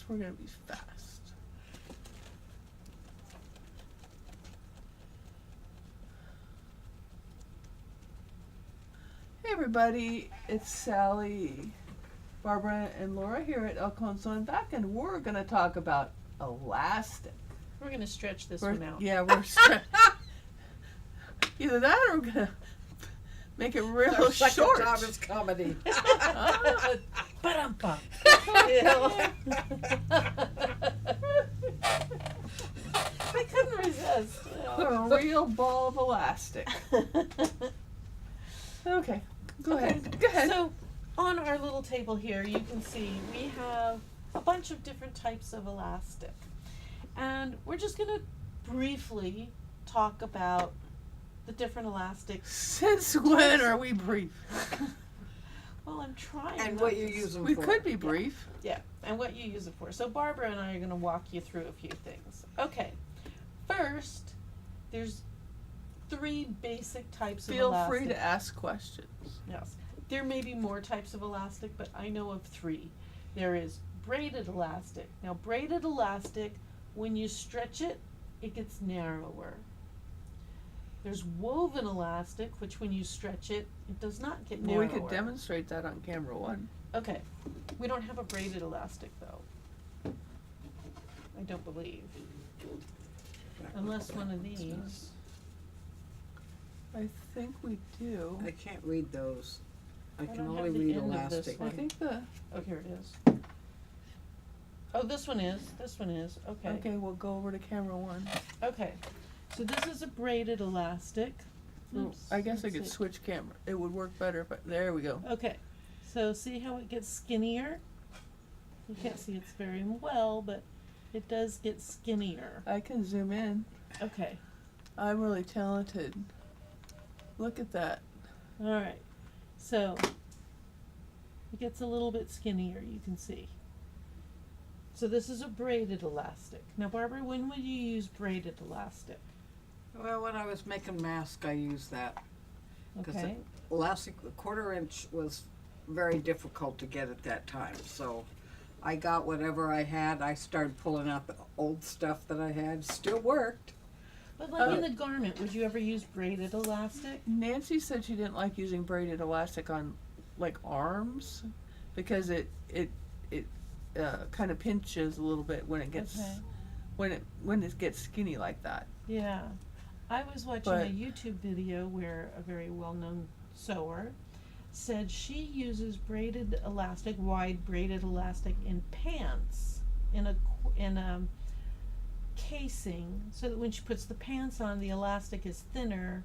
we're gonna be fast. Hey everybody, it's Sally, Barbara, and Laura here at El Conson Back, and we're gonna talk about elastic. We're gonna stretch this one out. Yeah, we're either that or we're gonna make it real short. Thomas comedy. Ba-dum-bum. I couldn't resist. A real ball of elastic. Okay, go ahead. Go ahead. So, on our little table here, you can see we have a bunch of different types of elastic. And we're just gonna briefly talk about the different elastics. Since when are we brief? Well, I'm trying. And not what you to use them We for. could be brief. Yeah, and what you use it for. So Barbara and I are going to walk you through a few things. Okay, first, there's 3 basic types of Feel elastic. free to ask questions. Yes. There may be more types of elastic, but I know of 3. There is braided elastic. Now, braided elastic, when you stretch it, it gets narrower. There's woven elastic, which when you stretch it, it does not get Well, narrower. we could demonstrate that on camera 1. Okay, we don't have a braided elastic though. I don't believe. Unless one of these. I think we do. I can't read those. I can don't only have the read end of this elastic. I one. think the Oh, here it is. Oh, this one is. This one is. Okay. okay, we'll go over to camera 1. Okay. So this is a braided elastic. Well, Oops, I guess I let's could see. switch camera. It would work better, but there we go. Okay. So see how it gets skinnier? You can't see it's very well, but it does get skinnier. I can zoom in. Okay. I'm really talented. Look at that. All right. So it gets a little bit skinnier, you can see. So this is a braided elastic. Now, Barbara, when would you use braided elastic? Well, when I was making masks, I used that. Because Okay. the elastic, the 1/4 inch was very difficult to get at that time. So I got whatever I had. I started pulling out the old stuff that I had. Still worked. But like in the garment, would you ever use braided elastic? Nancy said she didn't like using braided elastic on like arms because it kind of pinches a little bit when it gets Okay. when it gets skinny like that. Yeah. I was watching But- a YouTube video where a very well-known sewer said she uses braided elastic, wide braided elastic in pants in a casing, so that when she puts the pants on, the elastic is thinner,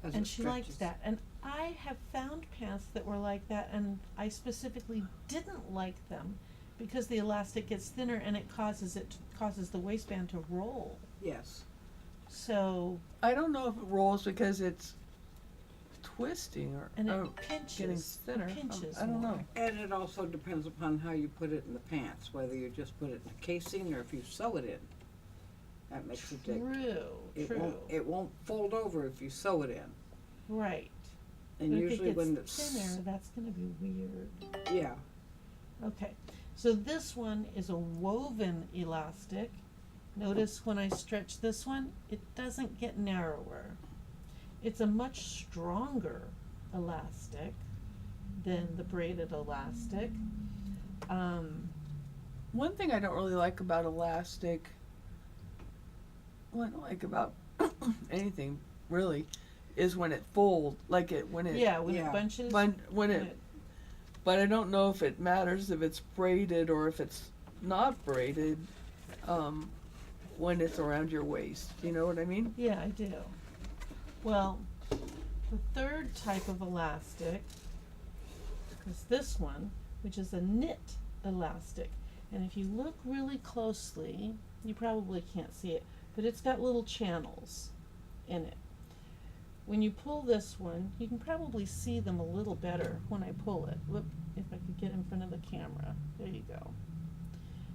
As and it she liked stretches. that. And I have found pants that were like that, and I specifically didn't like them because the elastic gets thinner and it causes the waistband to roll. Yes. So I don't know if it rolls because it's twisting or and it getting pinches. thinner. It pinches I don't more. know. And it also depends upon how you put it in the pants, whether you just put it in a casing or if you sew it in. That makes a difference. True. It won't fold over if you sew it in. Right. And But usually if it when gets it's thinner, that's gonna be weird. yeah. Okay. So this one is a woven elastic. Notice when I stretch this one, it doesn't get narrower. It's a much stronger elastic than the braided elastic. One thing I don't really like about elastic, well, I don't like about anything really, is when it folds, like it when it Yeah, when yeah. it bunches. when it. But I don't know if it matters if it's braided or if it's not braided. When it's around your waist, you know what I mean? Yeah, I do. Well, the third type of elastic is this one, which is a knit elastic. And if you look really closely, you probably can't see it, but it's got little channels in it. When you pull this one, you can probably see them a little better when I pull it. Look, if I could get in front of the camera. There you go.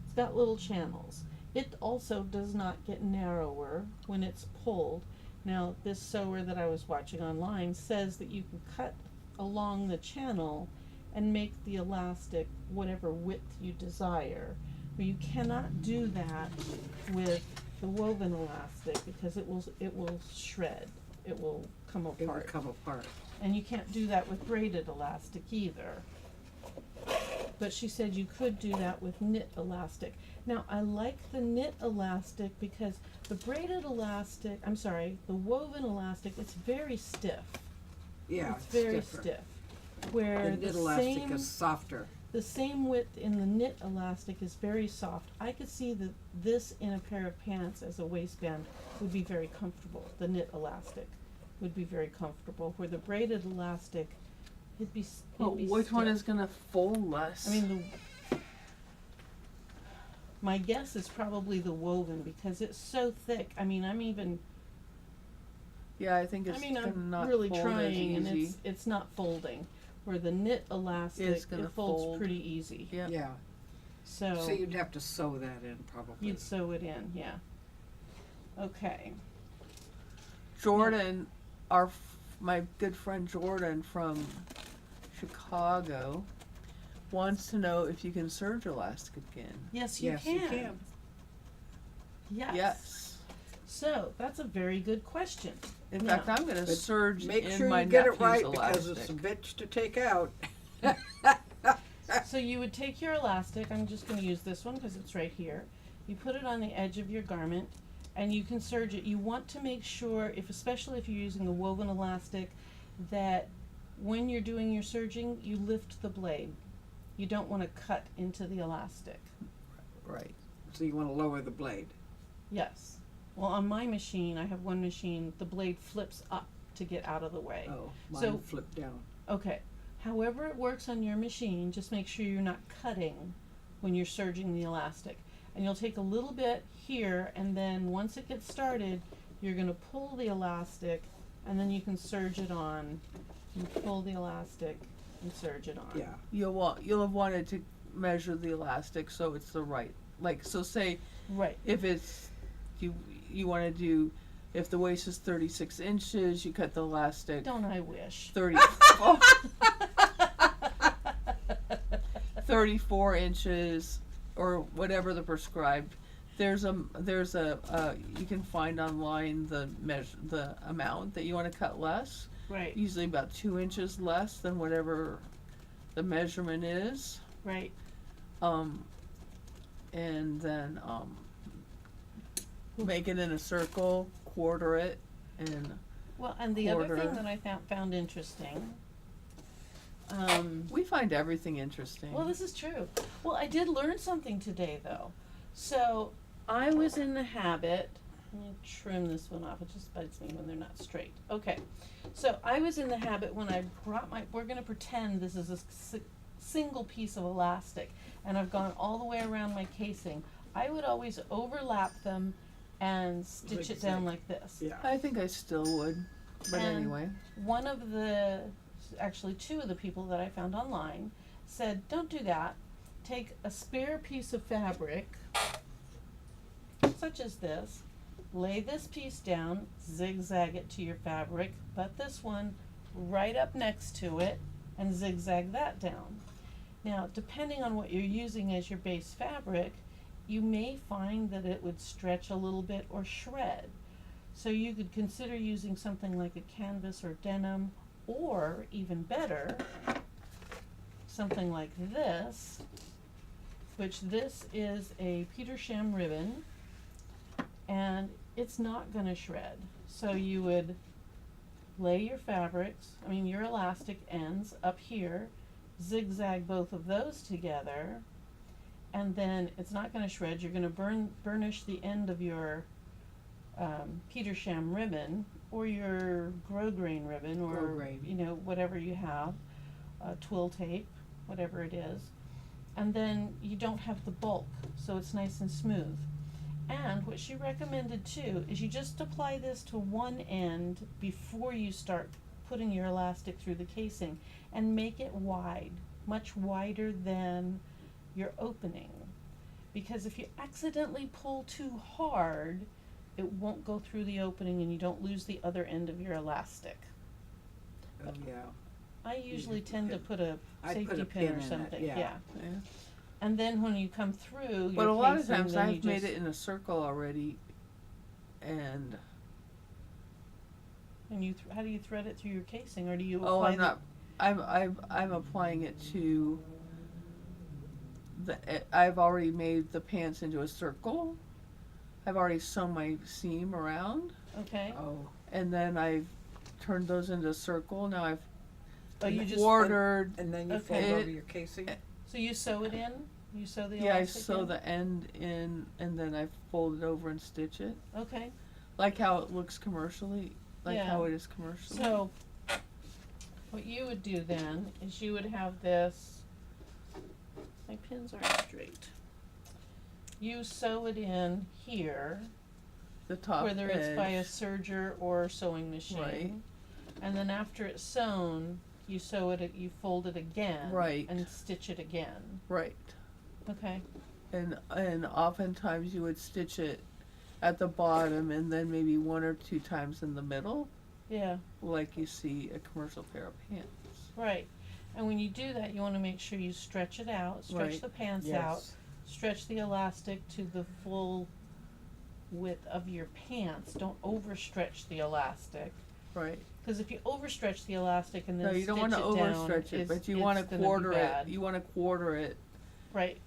It's got little channels. It also does not get narrower when it's pulled. Now, this sewer that I was watching online says that you can cut along the channel and make the elastic whatever width you desire. But you cannot do that with the woven elastic because it will shred. It will come It would apart. come apart. And you can't do that with braided elastic either. But she said you could do that with knit elastic. Now, I like the knit elastic because the braided elastic, the woven elastic, it's very stiff. Yeah, It's very stiffer. stiff. Where The knit the elastic same, is softer. the same width in the knit elastic is very soft. I could see that this in a pair of pants as a waistband would be very comfortable. The knit elastic would be very comfortable. Where the braided elastic, it'd be But which one stiff. is gonna fold less? I mean, my guess is probably the woven because it's so thick. I mean, yeah, I think it's gonna I'm not really fold trying, as and easy. it's not folding. Where the knit elastic, It's gonna it folds fold. pretty easy. Yeah. Yeah. So, So you'd have to sew that in probably. you'd sew it in, yeah. Okay. Jordan, my good friend Jordan from Chicago, wants to know if you can serge elastic again. Yes, you Yes, can. you can. Yes. Yes. So that's a very good question. In Now- fact, I'm gonna But serge Make in sure my you get nephew's it right elastic. because it's a bitch to take out. So you would take your elastic, I'm just gonna use this one because it's right here. You put it on the edge of your garment and you can serge it. You want to make sure, especially if you're using the woven elastic, that when you're doing your serging, you lift the blade. You don't wanna cut into the elastic. Right. So you want to lower the blade. Yes. Well, on my machine, I have one machine, the blade flips up to get out of the way. Oh, mine So- flipped down. Okay. However it works on your machine, just make sure you're not cutting when you're serging the elastic. And you'll take a little bit here, and then once it gets started, you're gonna pull the elastic, and then you can serge it on. You pull the elastic and serge it on. Yeah. You'll have wanted to measure the elastic so it's the right. Like, so say Right. if it's you want to do, if the waist is 36 inches, you cut the elastic Don't I wish? 34 inches or whatever the prescribed. There's a you can find online the amount that you want to cut less. Right. Usually about 2 inches less than whatever the measurement is. Right. And then make it in a circle, quarter it, and Well, and the other Quarter. thing that I found interesting. we find everything interesting. Well, this is true. Well, I did learn something today, though. So I was in the habit. Let me trim this one off. It just bites me when they're not straight. Okay. So I was in the habit when I brought we're going to pretend this is a single piece of elastic, and I've gone all the way around my casing. I would always overlap them and stitch it down Zigzag. like this. Yeah. I think I still would, but And anyway. One of actually two of the people that I found online said, don't do that. Take a spare piece of fabric, such as this, lay this piece down, zigzag it to your fabric, but this one right up next to it, and zigzag that down. Now, depending on what you're using as your base fabric, you may find that it would stretch a little bit or shred. So you could consider using something like a canvas or denim, or even better, something like this, which this is a Petersham ribbon, and it's not gonna shred. So you would lay your your elastic ends up here, zigzag both of those together, and then it's not going to shred. You're going to burnish the end of your Petersham ribbon or your grosgrain ribbon or Grosgrain. Whatever you have, twill tape, whatever it is, and then you don't have the bulk, so it's nice and smooth. And what she recommended too is you just apply this to one end before you start putting your elastic through the casing, and make it wide, much wider than your opening. Because if you accidentally pull too hard, it won't go through the opening and you don't lose the other end of your elastic. Oh, yeah. I usually put tend to pin. put a I'd put safety a pin pin or in it, something, yeah. yeah. Yeah. And then when you come through But your a lot of casing, times then you I've made just- it in a circle already, and And you, how do you thread it through your casing, or do you oh, apply I'm not. I'm applying it to the. I've already made the pants into a circle. I've already sewn my seam around, Okay, Oh, and then I've turned those into a circle. Now I've oh, you just, ordered. and then you Okay. fold over It- your casing? so you sew it in? You sew the Yeah, I elastic sew in? the end in, and then I fold it over and stitch it, Okay, like how it looks commercially, like Yeah. how it is commercially. so what you would do then is you would have this, my pins aren't straight. You sew it in here, The top whether it's by a edge. serger or sewing machine. Right. And then after it's sewn, you sew it, you fold it again. Right. And stitch it again. Right. Okay, And oftentimes you would stitch it at the bottom and then maybe one or two times in the middle, yeah, like you see a commercial pair of pants. right. And when you do that, you wanna make sure you stretch it out, stretch Right. the pants out, Yes. stretch the elastic to the full width of your pants. Don't overstretch the elastic. Right. Cause if you overstretch the elastic and then No, you stitch don't want to it down, overstretch it, it's- but you it's want to gonna be quarter it. bad. You want to quarter it, Right,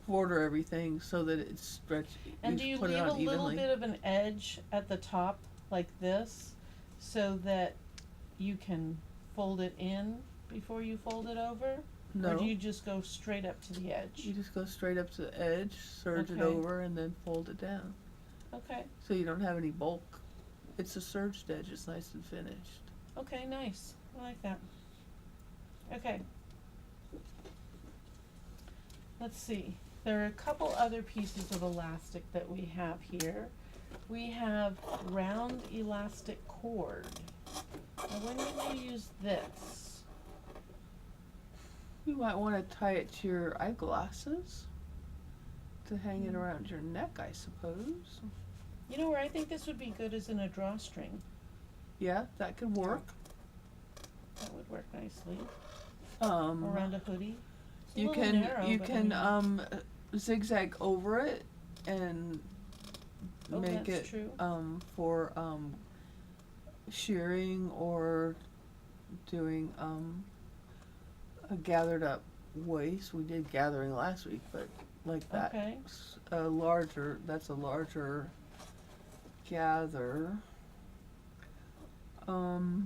quarter everything so that it's stretched. and do you put it leave on a little evenly. bit of an edge at the top like this so that you can fold it in before you fold it over? No, Or do you just go straight up to the you edge? just go straight up to the edge, serge it Okay. over, and then fold it down. Okay, So you don't have any bulk. It's a serged edge. It's nice and finished. okay, nice, I like that. Okay. Let's see, there are a couple other pieces of elastic that we have here. We have round elastic cord. Now when would you use this? You might want to tie it to your eyeglasses to hang it around your neck, I suppose. You know where I think this would be good is in a drawstring. Yeah, that could work. That would work nicely. Around a hoodie. It's a You little can narrow, you but I can mean- zigzag over it and Oh, make that's it true. for shearing or doing a gathered up waist. We did gathering last week, but like that. Okay. A larger, that's a larger gather. Now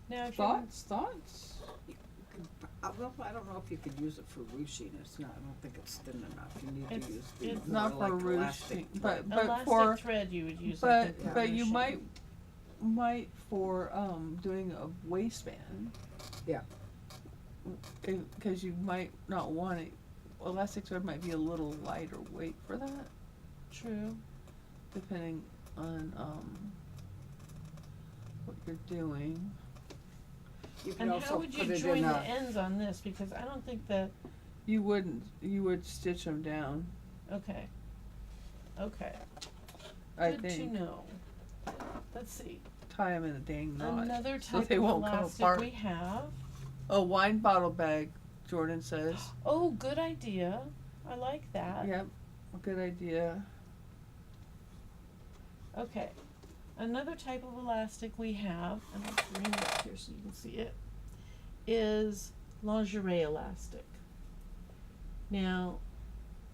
if you're, Thoughts? Well, I don't know if you could use it for ruching. It's not, I don't think it's thin enough. You need It's- to use the it's more Not for like elastic ruching, thread. but elastic for thread you would use but I think for but you ruching. might for doing a waistband. Yeah. Because you might not want it. Elastic thread might be a little lighter weight for that, True. depending on what you're doing. You can And also how would you put it join in the a, ends on this? Because I don't think that, You would stitch them down. okay. Okay, I good to think know. Let's see, tie them in a dang knot. another so type they of won't come elastic apart. we have. A wine bottle bag, Jordan says. Oh, good idea, I like that. Yep, a good idea. Okay, another type of elastic we have, and I'll bring it up here so you can see it, is lingerie elastic. Now,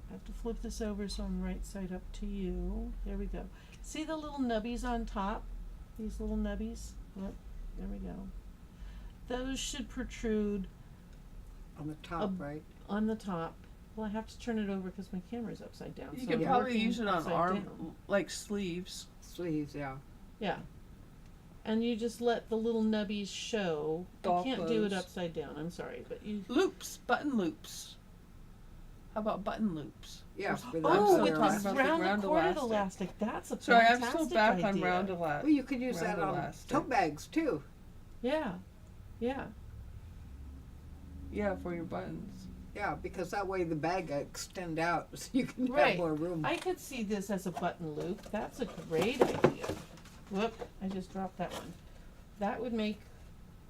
I have to flip this over so I'm right side up to you. There we go. See the little nubbies on top? These little nubbies? Yep, there we go. Those should protrude on the top, a- right? on the top. Well, I have to turn it over because my camera's upside down. You so could I'm probably working use it on upside arm, down. like sleeves. Sleeves, yeah. Yeah. And you just let the little nubbies show. Doll I can't do it clothes. upside down, I'm sorry, but you. Loops, button loops. How about button loops? Yeah. for the Oh, still with talking this about the round round corded elastic. elastic, that's a Sorry, I'm fantastic still back on idea. round elastic. Well, you could use Round that on elastic. tote bags too. Yeah, yeah, Yeah, for your buttons. Yeah, because that way the bag extend out so you can Right. have more room. I could see this as a button loop, that's a great idea. Whoop, I just dropped that one. That would make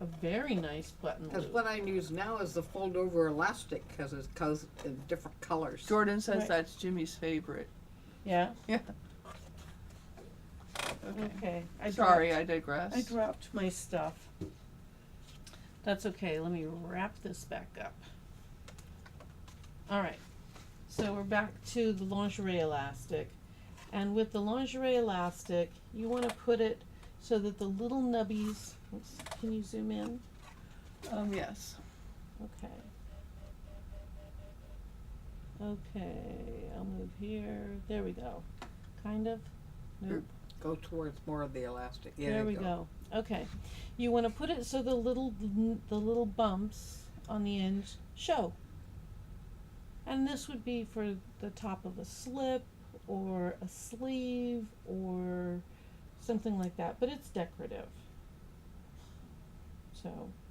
a very nice button Because loop. what I use now is the fold over elastic because it comes in different colors. Jordan says Right. that's Jimmy's favorite. Yeah. Yeah. Okay. Sorry, I digress. I dropped my stuff. That's okay. Let me wrap this back up. All right. So we're back to the lingerie elastic. And with the lingerie elastic, you want to put it so that the little nubbies, oops, can you zoom in? Yes. Okay. Okay, I'll move here. There we go. Kind of. Nope. Go towards more of the elastic. Yeah, There we go. Okay. You want to put it so the little bumps on the end show. And this would be for the top of a slip or a sleeve or something like that, but it's decorative. So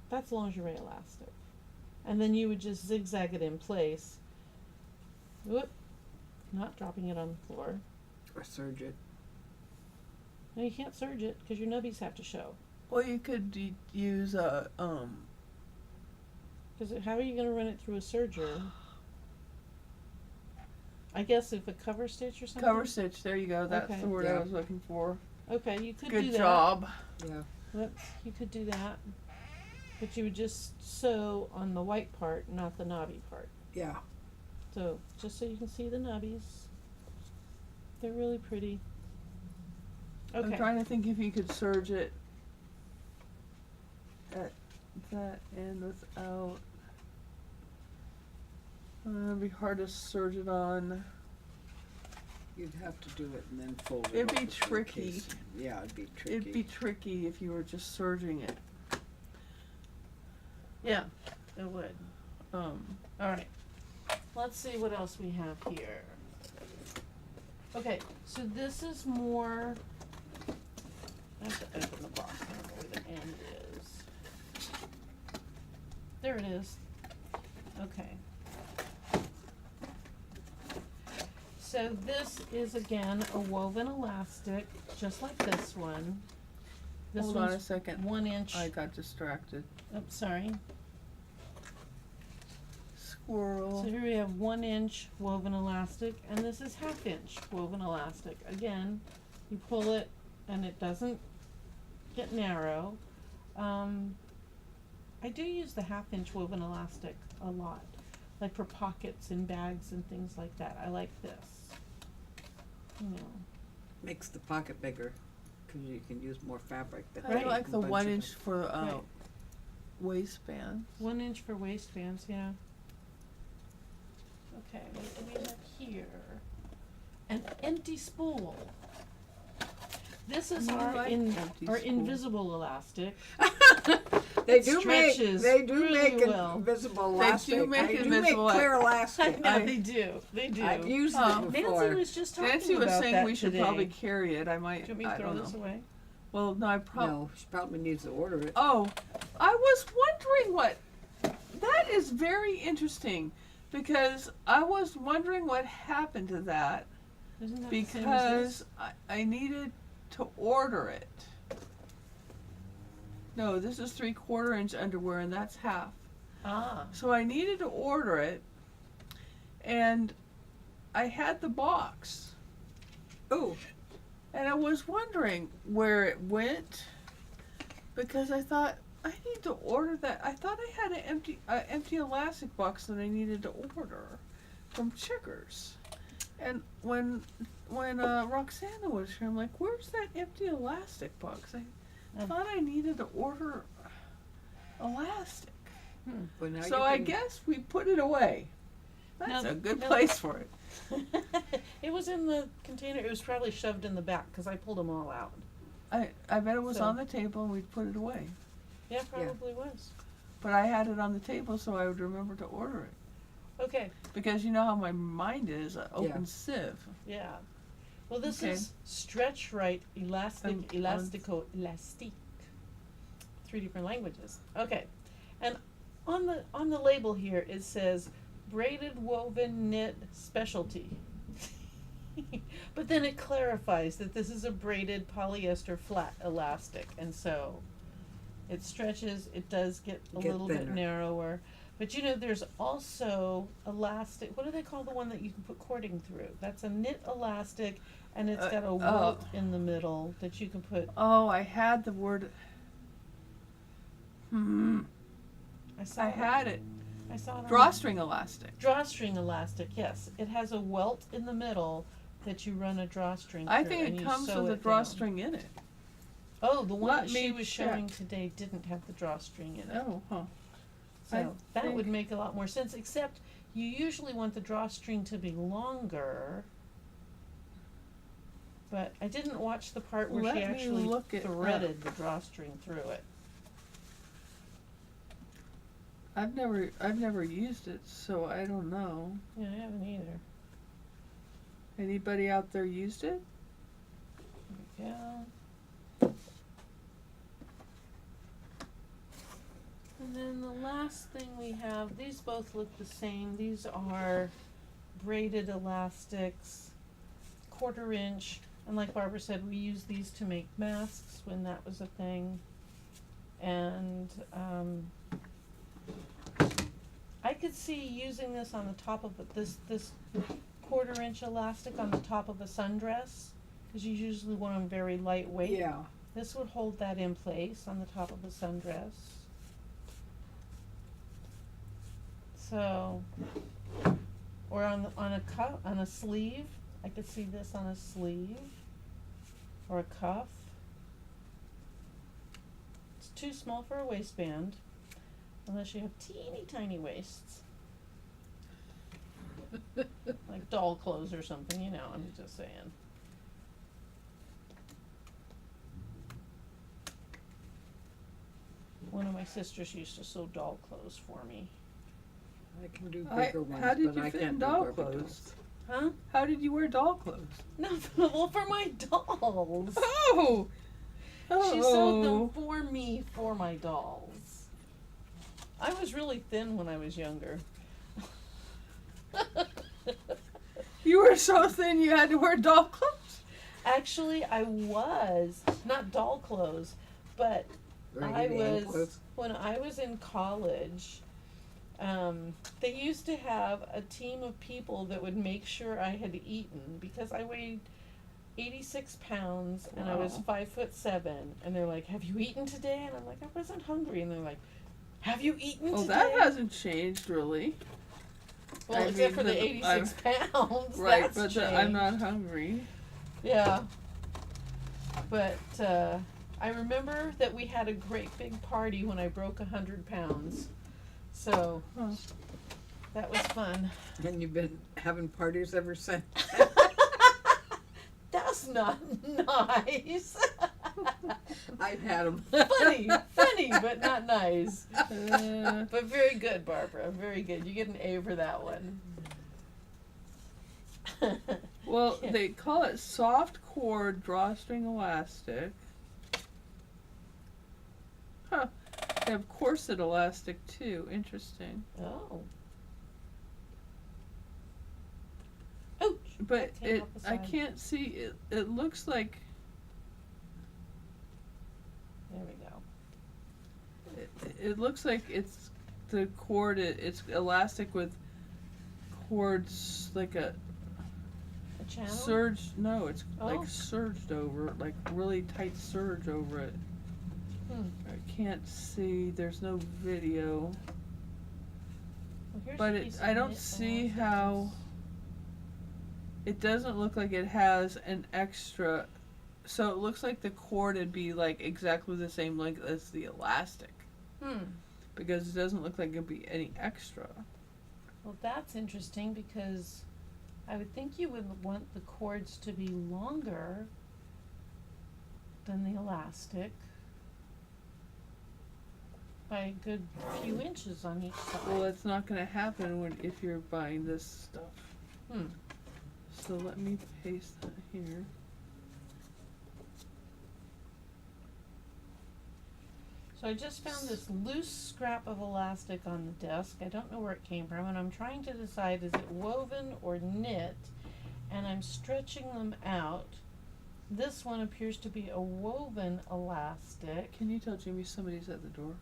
that's lingerie elastic. And then you would just zigzag it in place. Whoop. Not dropping it on the floor. Or serge it. No, you can't serge it because your nubbies have to show. Well, you could use a Because how are you going to run it through a serger? I guess if a cover stitch or something. cover stitch. There you go. That's Okay. the word Yeah. I was looking for. Okay, you could do Good that. job. Yeah. Whoops, you could do that. But you would just sew on the white part, not the knobby part. Yeah. So just so you can see the nubbies. They're really pretty. I'm Okay. trying to think if you could serge it at that end without. It'd be hard to serge it on. You'd have to do it and then fold it. It'd be over in tricky. case- Yeah, it'd be tricky. It'd be tricky if you were just serging it. Yeah, it would. Um, All right. Let's see what else we have here. Okay, so this is more. I have to open the box. I don't know where the end is. There it is. Okay. So this is again a woven elastic, just like this one. This hold on a one's second. 1 inch. I got distracted. Oh, sorry. Squirrel. So here we have 1 inch woven elastic, and this is 1/2 inch woven elastic. Again, you pull it and it doesn't get narrow. I do use the 1/2 inch woven elastic a lot, like for pockets and bags and things like that. I like this. You know, Makes the pocket bigger because you can use more fabric. Than I Right. like the a bunch 1 of inch it. for Right. waistband. 1 inch for waistbands, yeah. Okay, what do we have here? An empty spool. This is I our like empty our spool. invisible elastic. They It do make stretches make really well. invisible They do elastic. make I do invisible make clear I elastic. know they do. They do. I've used Oh. it Nancy before. was just talking Nancy was about saying that we should today. probably carry it. I might. Do you want me to I throw don't this know. away? Well, no, I probably. No, she probably needs to order it. Oh, I was wondering what. That is very interesting, because I was wondering what happened to that Isn't that the same as because I needed to order it. No, this is 3/4 inch underwear and that's half. Ah. So I needed to order it, and I had the box, Oh, and I was wondering where it went, because I thought I need to order that. I thought I had an empty elastic box that I needed to order from Checkers, and when Roxana was here, I'm like, "Where's that empty elastic box? I Oh. thought I needed to order elastic." well now So you I can, guess we put it away. That's No, a good no. place for it. It was in the container. It was probably shoved in the back because I pulled them all out. I bet it was So- on the table and we put it away. Yeah, probably was. But I had it on the table so I would remember to order it. Okay. Because you know how my mind is, an open sieve. Yeah. Well, this Okay. is Stretch Right Elastic Um, Elastico Elastique. 3 different languages. Okay. And on the label here it says braided woven knit specialty. But then it clarifies that this is a braided polyester flat elastic, and so it stretches, it does get a Get little bit thinner. narrower. But you know, there's also elastic, what do they call the one that you can put cording through? That's a knit elastic, and it's got a welt in the middle that you can put. Oh, I had the word. I saw I had it. I saw it on Drawstring elastic. drawstring elastic, yes. It has a welt in the middle that you run a drawstring through. I think and it you comes sew with a it down. drawstring in it. Oh, the one Let that she me was showing today didn't have the drawstring in it. Oh, huh. So I that think- would make a lot more sense, except you usually want the drawstring to be longer. But I didn't watch the part where Let she me actually look it threaded the drawstring through it. I've never used it, so I don't know. Yeah, I haven't either. Anybody out there used it? Yeah. And then the last thing we have, these both look the same. These are braided elastics, 1/4 inch. And like Barbara said, we use these to make masks when that was a thing. And I could see using this on the top of this 1/4 inch elastic on the top of a sundress, because you usually want them very lightweight. Yeah. This would hold that in place on the top of a sundress. So, or on a sleeve. I could see this on a sleeve or a cuff. It's too small for a waistband, unless you have teeny tiny waists, like doll clothes or something. You know, I'm just saying. One of my sisters used to sew doll clothes for me. I can do I- bigger ones, how did but you I fit can't in do doll Barbie clothes? dolls. Huh? How did you wear doll clothes? No, well, for my dolls. Oh! She sewed them for me for my dolls. I was really thin when I was younger. You were so thin you had to wear doll clothes? Actually, I was not doll clothes, but I Raggedy Ann was clothes. when I was in college. They used to have a team of people that would make sure I had eaten, because I weighed 86 pounds and I was Wow. 5'7", and they're like, "Have you eaten today?" And I'm like, "I wasn't hungry." And they're like, "Have you eaten Oh, today?" that hasn't changed really. Well, I except for mean, the 86 pounds. Right, that's but changed. I'm not hungry. Yeah. But I remember that we had a great big party when I broke 100 pounds. So Huh. that was fun. And you've been having parties ever since. That's not nice. I've had them. funny, but not nice. Uh, But very good, Barbara. Very good. You get an A for that one. well, Yeah. they call it soft cord drawstring elastic. Huh. They have corset elastic too. Interesting. Oh. Ouch. But That came it, off the I side. can't see it. It looks like There we go. it looks like it's the cord. It's elastic with cords like a A channel? surge. No, it's Oh. like surged over, like really tight surge over it. Hmm. I can't see. There's no video, Well, here's but a it. piece I of don't knit see elastic. how. It doesn't look like it has an extra. So it looks like the cord would be like exactly the same length as the elastic, because it doesn't look like it'd be any extra. Well, that's interesting, because I would think you would want the cords to be longer than the elastic by a good few inches on each side. Well, it's not going to happen if you're buying this stuff. Hmm. So let me paste that here. So I just found this loose scrap of elastic on the desk. I don't know where it came from, and I'm trying to decide, is it woven or knit? And I'm stretching them out this one appears to be a woven elastic. Can you tell Jimmy somebody's at the door?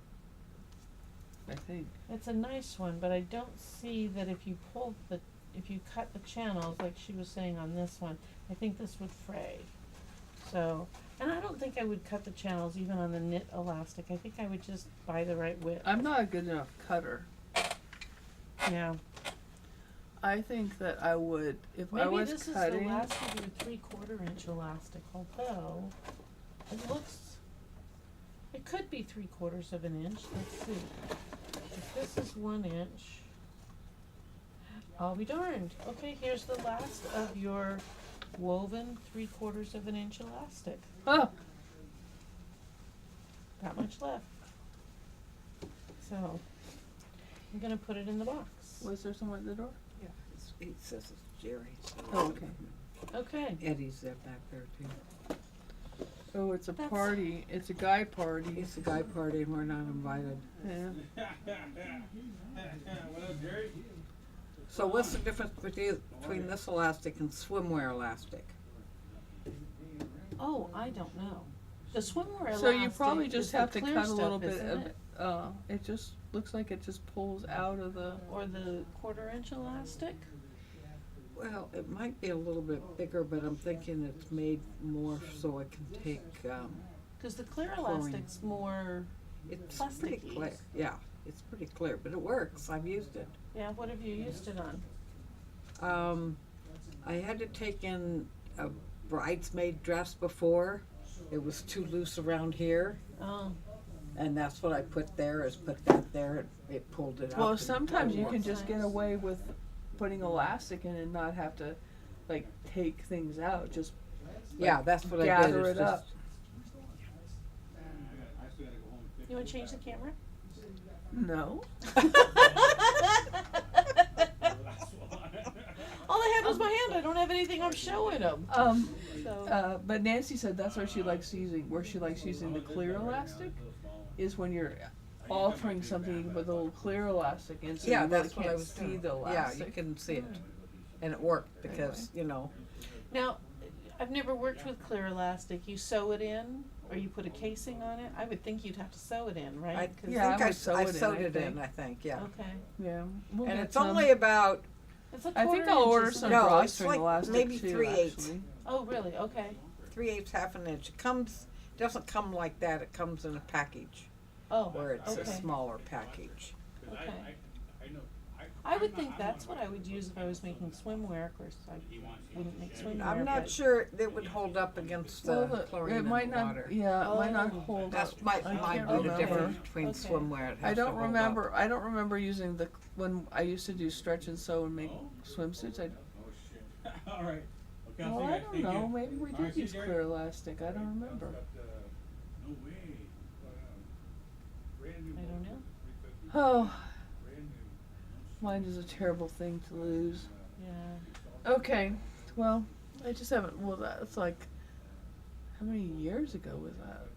I think. It's a nice one, but I don't see that if you cut the channels like she was saying on this one, I think this would fray. So, and I don't think I would cut the channels even on the knit elastic. I think I would just buy the right width. I'm not a good enough cutter. Yeah. I think that I would, if I Maybe was this cutting. is the last of your 3/4 inch elastic, although it looks, it could be 3/4 of an inch. Let's see. If this is 1 inch, I'll be darned. Okay, here's the last of your woven 3/4 of an inch elastic. Oh, That much left. So I'm gonna put it in the box. was there someone at the door? Yeah, he says it's Jerry. So. Oh, okay. Okay. Eddie's there back there too. Oh, it's a That's- party. It's a guy party. It's a guy party and we're not invited. Yeah. What up, Jerry? So what's the difference between this elastic and swimwear elastic? Oh, I don't know. The swimwear elastic. So you probably is just the have to clear cut a stuff, little bit isn't of it? it just looks like it just pulls out of the. Or the 1/4 inch elastic. Well, it might be a little bit bigger, but I'm thinking it's made more so it can take, Because the clear Chlorine. elastic's more. it's pretty Plasticky. clear. Yeah, it's pretty clear, but it works. I've used it. Yeah, what have you used it on? I had to take in a bridesmaid dress before. It was too loose around here, Oh, and that's what I put there, is put that there, it pulled it up. Well, and sometimes you it can works. just get Nice. away with putting elastic in and not have to, like, take things out. Just Yeah, that's what I did. gather is it up. just- you want to change the camera? No. All I had was my hand. I don't have anything I'm showing them. So. But Nancy said that's where she likes using the clear elastic, is when you're altering something, you can put the little clear elastic in, so Yeah, you really that's what I can't was see doing. the Yeah, elastic. you can see it, and it worked because, you know, Now, I've never worked with clear elastic. You sew it in, or you put a casing on it. I would think you'd have to sew it in, right? I 'Cause- Yeah, think I I would sew I it in, sewed I it in, think. I think, yeah. Okay. Yeah, we'll And get it's some. only about, It's a I think 1/4 I'll inch, order isn't some it? No, it's drawstring like elastic maybe too, 3/8. actually. Oh, really? Okay. 3/8, half an inch. It doesn't come like that, it comes in a package, Oh, where it's okay. a smaller package. Okay. I would think that's what I would use if I was making swimwear. Of course, I wouldn't make swimwear. I'm not but- sure it would hold up against the Well, chlorine it in might the not. water. Yeah, it might not Oh. hold That's up. might I be can't the remember. difference between Okay. swimwear. It I has to don't hold up. remember. I don't remember using when I used to do stretch and sew and make swimsuits. All right. Okay, I'll Well, see you I guys. don't Take know. care. Maybe we All did right, see you, use Jerry. clear elastic. I don't remember. No way. Brand new. I don't know. Oh, Brand new. mine is a terrible thing to lose. Yeah. Okay, well, I just haven't. Well, that's like, how many years ago was that?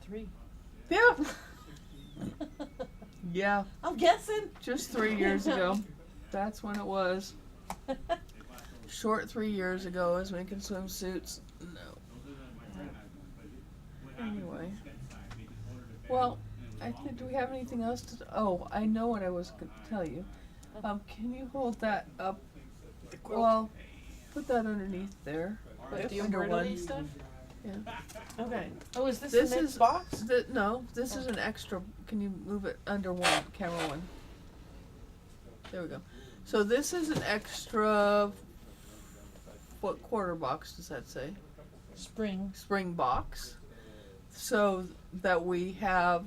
3. Yeah, yeah, I'm guessing. just 3 years ago. That's when it was. Short 3 years ago, I was making swimsuits. No. Anyway. Well, do we have anything else to? Oh, I know what I was going to tell you. Can you hold that up? Well, put that underneath there. What, the Under embroidery one. stuff? Yeah. Okay. Oh, is this, This the next is- box? No, this is an extra. Can you move it under one, camera one? There we go. So this is an extra. What quarter box does that say? Spring. Spring box. So that we have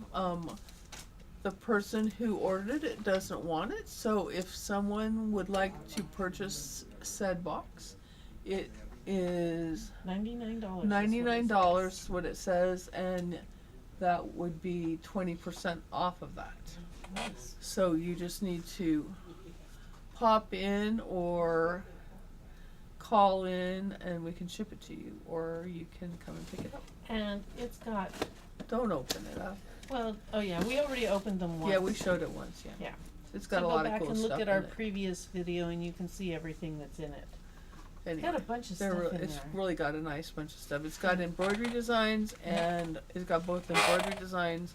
the person who ordered it doesn't want it. So if someone would like to purchase said box, it is $99. $99 what it says, and that would be 20% off of that. Nice. So you just need to pop in or call in and we can ship it to you, or you can come and pick it up. And it's got, Don't open it up. well, oh yeah, we already opened them once. Yeah, we showed it once, yeah. Yeah. It's got So a lot go of cool back and stuff look at in our it. previous video and you can see everything that's in it. It's got a bunch of They're stuff in it's there. really got a nice bunch of stuff. It's got embroidery designs and it's got both embroidery designs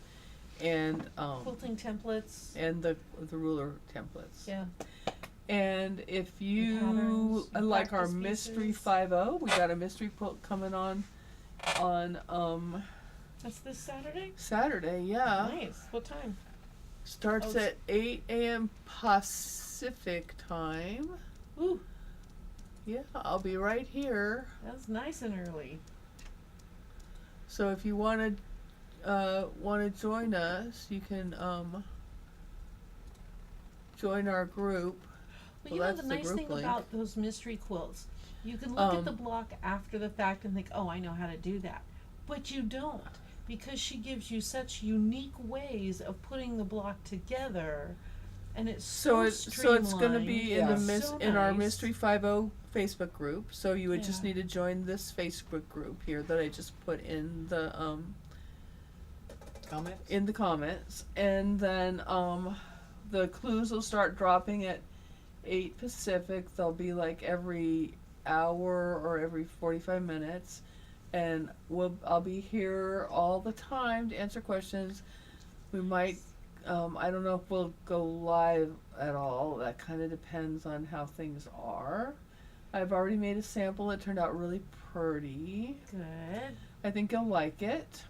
and Quilting templates. the ruler templates. Yeah. And if you patterns, like our practice mystery pieces. 5-0, we got a mystery quilt coming on That's this Saturday? Saturday. Yeah, Nice. What time? starts Oh, at 8 a.m. Pacific time. Ooh, Yeah, I'll be right here. that's nice and early. So if you want to join us, you can join our group. But Well, you know that's the the nice group thing link. about those mystery quilts, you can look at the Um, block after the fact and think, oh, I know how to do that. But you don't, because she gives you such unique ways of putting the block together, and it's So it's going to be in Yeah. the So in our nice. Mystery 5-0 Facebook group. So you would just Yeah. need to join this Facebook group here that I just put in the comments, and then the clues will start dropping at 8 Pacific. They'll be like every hour or every 45 minutes, and I'll be here all the time to answer questions. We might I don't know if we'll go live at all. That kind of depends on how things are. I've already made a sample. It turned out really pretty. good. I think you'll like it.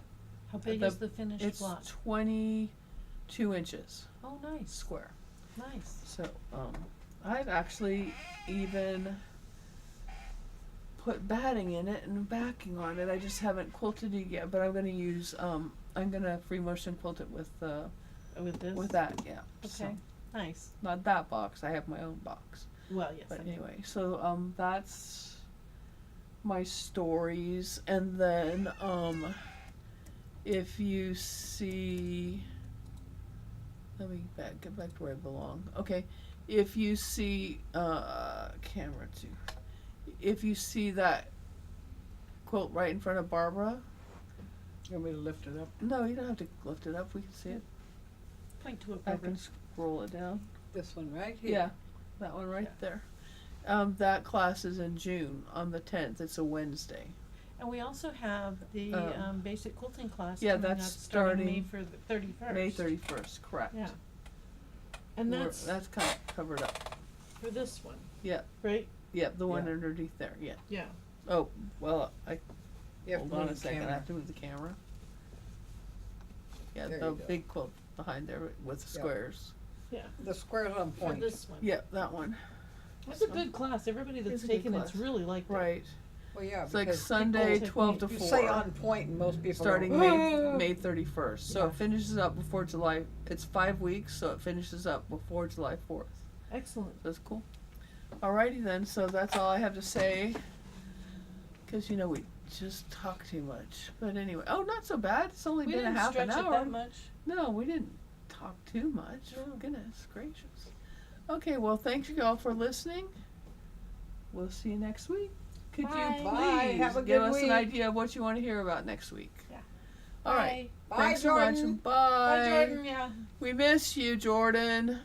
How big The- is the finished It's block? 22 inches Oh, nice, square. nice. So I've actually even put batting in it and backing on it. I just haven't quilted it yet, but I'm going to use I'm going to free motion quilt it with With this? that, yeah. Okay, So, nice. not that box. I have my own box. Well, yes. But I mean, anyway, so that's my stories, and then if you see, let me get back to where I belong. Okay, if you see camera two, if you see that quote right in front of Barbara, You want me to lift it up? no, you don't have to lift it up. We can see it. point to it, I Barbara. can scroll it down. This one right here. Yeah, that one right there. That class is in June on the 10th. It's a Wednesday. And we also have the basic quilting class yeah, coming that's up starting May starting 31st. May 31st, correct. Yeah. And We're- that's kind of covered up. for this one. Yeah. Right? Yeah, the one Yeah. underneath there. Yeah. Yeah. Oh, well, You have hold to on move a the second. I camera. have to move the camera. Yeah, There the you go. big quilt behind there with the Yeah. squares. The square's on For point. this one. Yeah, that one. It's a good class. Everybody that's It's a good taken it's class. really liked it. Right. Well, yeah, It's like because Sunday, take 12 to you 4. say on point and most people Starting go, May 31st. So Yeah. it finishes up before July. It's 5 weeks, so it finishes up before July 4th. Excellent. That's cool. Alrighty then, so that's all I have to say. Because, we just talk too much. But anyway, not so bad. It's only We been didn't a half stretch an it hour. that much. No, we didn't talk too much. No. Goodness gracious. Okay, well, thank you all for listening. We'll see you next week. Could Bye. you Bye. please Have a give good us an week. idea of what you want to hear about next week? Yeah. All right. Bye, Thanks so much. Jordan. Bye. Bye, Jordan. Yeah. We miss you, Jordan.